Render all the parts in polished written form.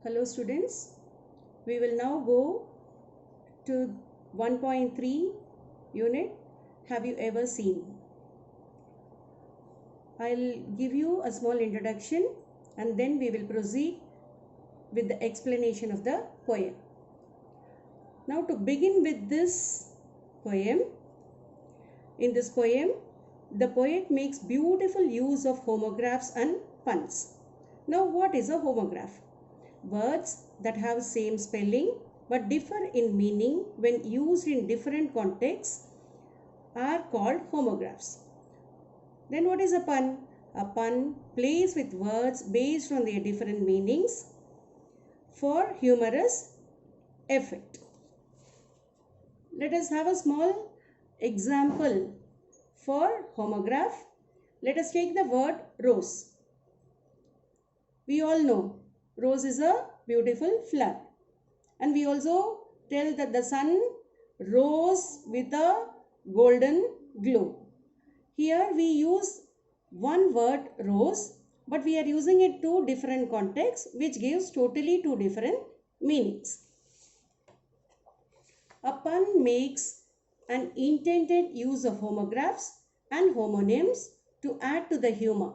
Hello students, we will now go to 1.3 unit Have you ever seen? I'll give you a small introduction and then we will proceed with the explanation of the poem. Now to begin with this poem, in this poem the poet makes beautiful use of homographs and puns. Now what is a homograph? Words that have same spelling but differ in meaning when used in different contexts are called homographs. Then what is a pun? A pun plays with words based on their different meanings for humorous effect. Let us have a small example for homograph. Let us take the word rose. We all know rose is a beautiful flower, and we also tell that the sun rose with a golden glow. Here we use one word rose, but we are using it two different contexts which gives totally two different meanings. A pun makes an intended use of homographs and homonyms to add to the humor.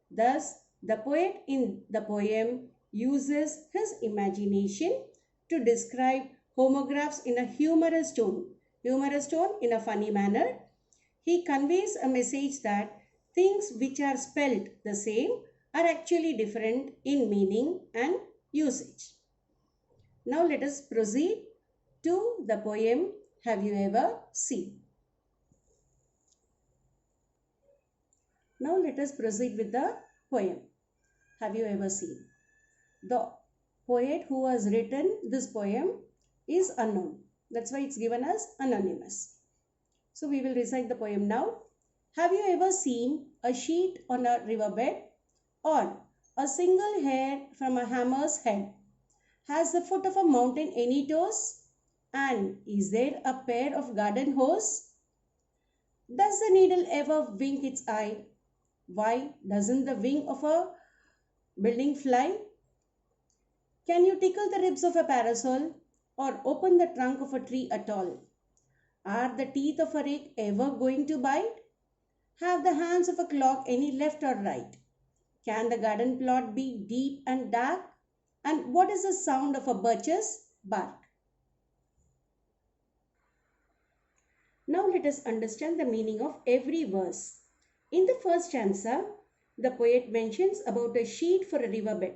Thus, the poet in the poem uses his imagination to describe homographs in a humorous tone in a funny manner. He conveys a message that things which are spelled the same are actually different in meaning and usage. Now let us proceed to the poem Have You Ever Seen? Now let us proceed with the poem Have You Ever Seen? The poet who has written this poem is unknown. That's why it's given as anonymous. So we will recite the poem now. Have you ever seen a sheet on a riverbed, or a single hair from a hammer's head? Has the foot of a mountain any toes? And is there a pair of garden hose? Does the needle ever wink its eye? Why doesn't the wing of a building fly? Can you tickle the ribs of a parasol, or open the trunk of a tree at all? Are the teeth of a rake ever going to bite? Have the hands of a clock any left or right? Can the garden plot be deep and dark? And what is the sound of a birch's bark? Now let us understand the meaning of every verse. In the first stanza, the poet mentions about a sheet for a riverbed.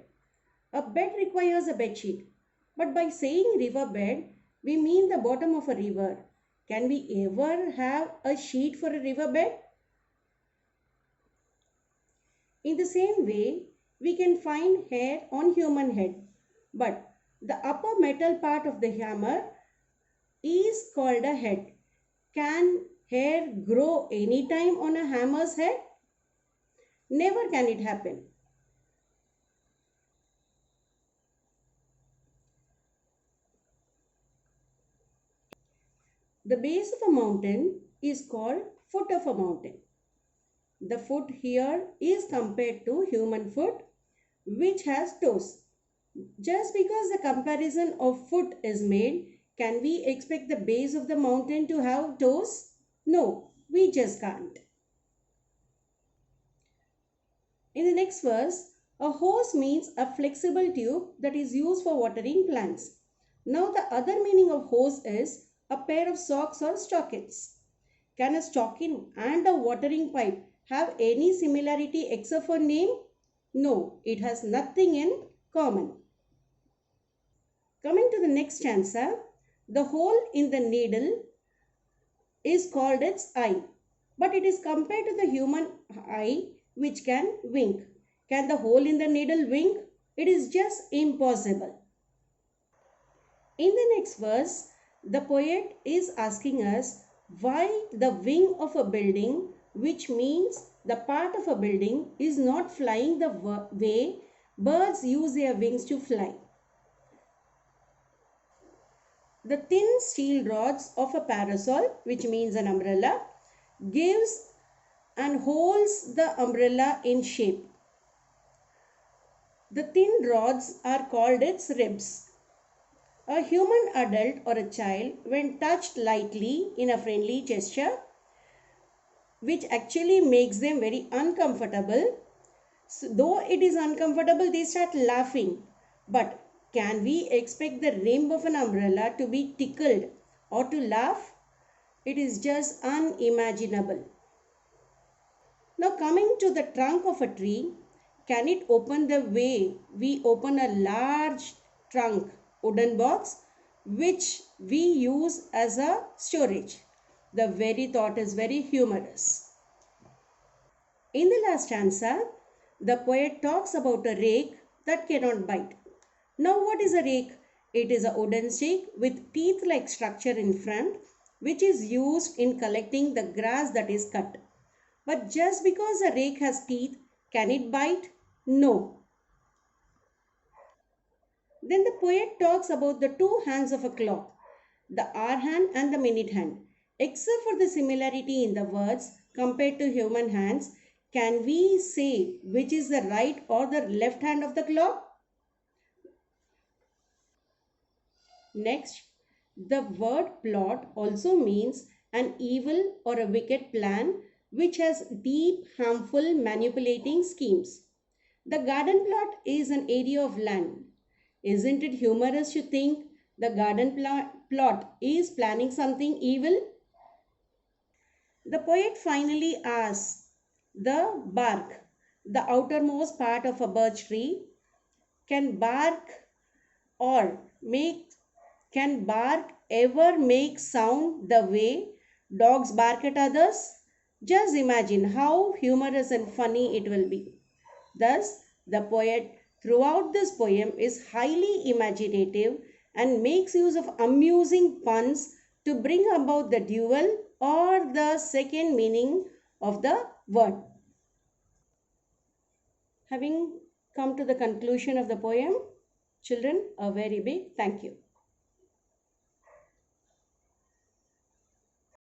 A bed requires a bed sheet, but by saying riverbed, we mean the bottom of a river. Can we ever have a sheet for a riverbed? In the same way, we can find hair on human head, but the upper metal part of the hammer is called a head. Can hair grow anytime on a hammer's head? Never can it happen. The base of a mountain is called foot of a mountain. The foot here is compared to human foot, which has toes. Just because the comparison of foot is made, can we expect the base of the mountain to have toes? No, we just can't. In the next verse, a hose means a flexible tube that is used for watering plants. Now the other meaning of hose is a pair of socks or stockings. Can a stocking and a watering pipe have any similarity except for name? No, it has nothing in common. Coming to the next stanza, the hole in the needle is called its eye, but it is compared to the human eye which can wink. Can the hole in the needle wink? It is just impossible. In the next verse, the poet is asking us why the wing of a building, which means the part of a building, is not flying the way birds use their wings to fly. The thin steel rods of a parasol, which means an umbrella, gives and holds the umbrella in shape. The thin rods are called its ribs. A human adult or a child, when touched lightly in a friendly gesture, which actually makes them very uncomfortable. So, though it is uncomfortable, they start laughing. But can we expect the rim of an umbrella to be tickled or to laugh? It is just unimaginable. Now, coming to the trunk of a tree, can it open the way we open a large trunk wooden box which we use as a storage? The very thought is very humorous. In the last stanza, the poet talks about a rake that cannot bite. Now, what is a rake? It is a wooden stick with teeth-like structure in front, which is used in collecting the grass that is cut. But just because a rake has teeth, can it bite? No. Then the poet talks about the two hands of a clock, the hour hand and the minute hand. Except for the similarity in the words compared to human hands, can we say which is the right or the left hand of the clock? Next, the word plot also means an evil or a wicked plan which has deep, harmful, manipulating schemes. The garden plot is an area of land. Isn't it humorous to think the plot is planning something evil? The poet finally asks the bark, the outermost part of a birch tree, can bark or make can bark ever make sound the way dogs bark at others? Just imagine how humorous and funny it will be. Thus, the poet throughout this poem is highly imaginative and makes use of amusing puns to bring about the dual or the second meaning of the word. Having come to the conclusion of the poem, children, a very big thank you.